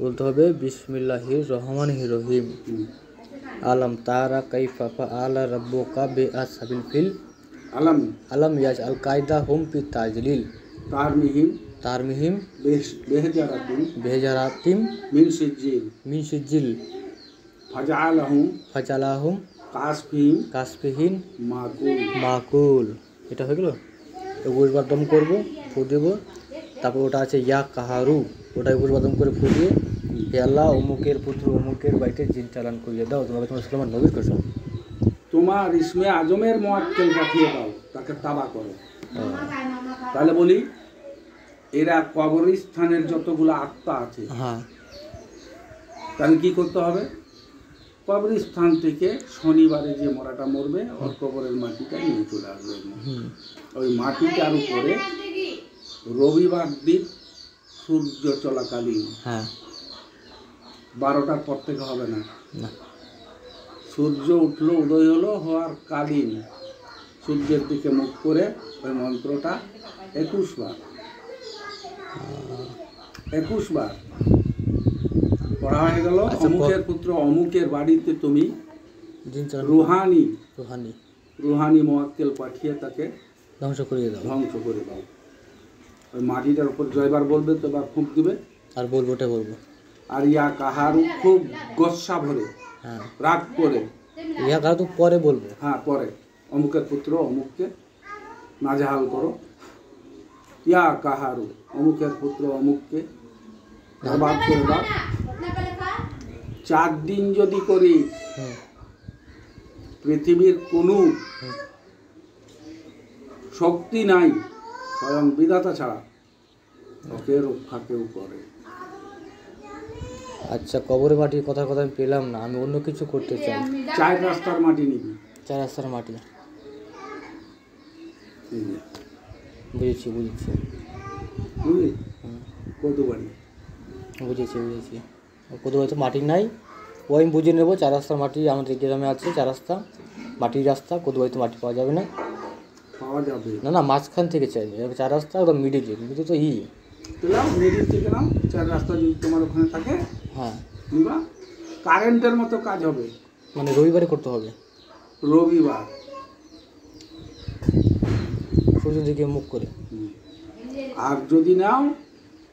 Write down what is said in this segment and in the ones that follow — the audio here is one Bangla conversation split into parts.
বলতে হবে বিসমিল্লাহির রহমানির রহিম। আলম তারা কাইফা ফাআলা রাব্বুকা বিআসহাবিল ফিল। আলম ইয়াজআল কায়দাহুম ফি তাজলিল। তারমিহিম বেহজারাতিম মিন সিজ্জিল ফাজআলাহুম কাসফিহিন মাকুল। এটা হয়ে গেল। উপবাস দম করবো, ফু দেবো। তারপর ওটা আছে ইয়া কাহারু, ওটা উপবাস দম করে ফু দিয়ে, হে আল্লাহ অমুকের পুত্র অমুকের বাড়িতে জিন চালান করিয়ে দাও, তোমাকে তোমার সালাম নবীর কসম। তোমার ইসমে আজমের মুআক্কেল পাঠিয়ে দাও, তাকে তাবা করো। তাহলে বলি, এরা কবরস্থানের যতগুলো আত্মা আছে, হ্যাঁ, তাহলে কি করতে হবে? কবরস্থান থেকে শনিবারে যে মরাটা মরবে, ওর কবরের মাটিটা নিয়ে চলে আসবে। ওই মাটিটার উপরে রবিবার দিন সূর্য চলাকালীন, হ্যাঁ, 12টার পর থেকে হবে না, সূর্য উঠলো, উদয় হলো, হওয়ার কালীন সূর্যের দিকে মুখ করে ওই মন্ত্রটা 21 বার পড়া হয়ে গেল। অমুকের পুত্র অমুকের বাড়িতে তুমি রুহানি মুআক্কেল পাঠিয়ে তাকে ধ্বংস করে দাও। ওই মাটিটার উপর জয়বার বলবে, তো এবার ফুঁক দিবে, আর বলবোটা বলবো। আর ইয়া কাহারু খুব গোসা ভরে, হ্যাঁ, রাগ করে, ইয়া কাহারু তো পরে বলবো। হ্যাঁ, পরে অমুকের পুত্র অমুককে নাজেহাল করো। ইয়া কাহারু, অমুকের পুত্র অমুককে বরবাদ করে দাও। 4 দিন যদি করি, পৃথিবীর কোনো শক্তি নাই স্বয়ং বিধাতা ছাড়া, ওকে রক্ষা কেউ করে। আচ্ছা, কবরের মাটির কথা আমি পেলাম না, আমি অন্য কিছু করতে চাই। 4 রাস্তার মাটি নিবি। 4 রাস্তার মাটি, বুঝেছি। বুঝলি? কত বাড়ি? বুঝেছি। কত বাড়ি তো মাটি নাই, ওই আমি বুঝে নেবো। 4 রাস্তার মাটি আমাদের গ্রামে আছে, 4 রাস্তা মাটির রাস্তা। কত বাড়িতে মাটি পাওয়া যাবে না? পাওয়া যাবে না, মাঝখান থেকে চাই। 4 রাস্তা ওটা মিডিল তো মিডিল থেকে নাও। 4 রাস্তা যদি তোমার ওখানে থাকে, হ্যাঁ, কিংবা কারেন্টের মতো কাজ হবে। মানে রবিবারে করতে হবে, রবিবার সূর্যের দিকে মুখ করে। আর যদি নাও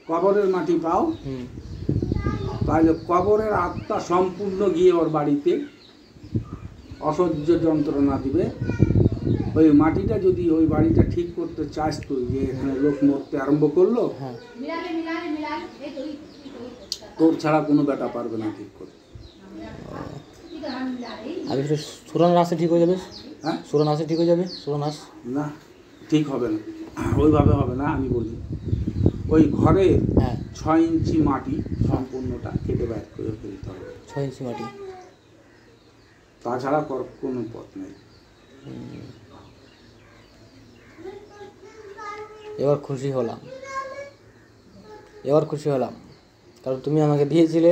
কবরের মাটি পাও, তাহলে কবরের আত্মা সম্পূর্ণ গিয়ে ওর বাড়িতে অসহ্য যন্ত্রণা দিবে। ওই মাটিটা যদি ওই বাড়িটা ঠিক করতে চাস, তুই যে এখানে লোক মরতে আরম্ভ করলো, হ্যাঁ, তোর ছাড়া কোনো বেটা পারবে না ঠিক করতে। আমি সুরান আসে ঠিক হয়ে যাবে। হ্যাঁ, সুরান আসে ঠিক হয়ে যাবে। না, ঠিক হবে না, ওইভাবে হবে না। আমি বলি, ওই ঘরে 6 ইঞ্চি মাটি সম্পূর্ণটা কেটে বাইর করে ফেলতে হবে। 6 ইঞ্চি মাটি, তাছাড়া কোনো পথ নেই। এবার খুশি হলাম, কারণ তুমি আমাকে দিয়েছিলে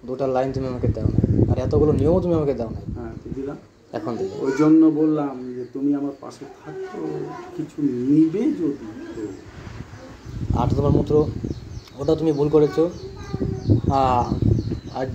2টা লাইন, তুমি আমাকে দাও না, আর এতগুলো নিয়মও তুমি আমাকে দাও না। হ্যাঁ, দিলাম। এখন দিলে ওই জন্য বললাম যে তুমি আমার পাশে থাকো, কিছু নিবে যদি। আর তোমার মন্ত্র, ওটা তুমি ভুল করেছো। আর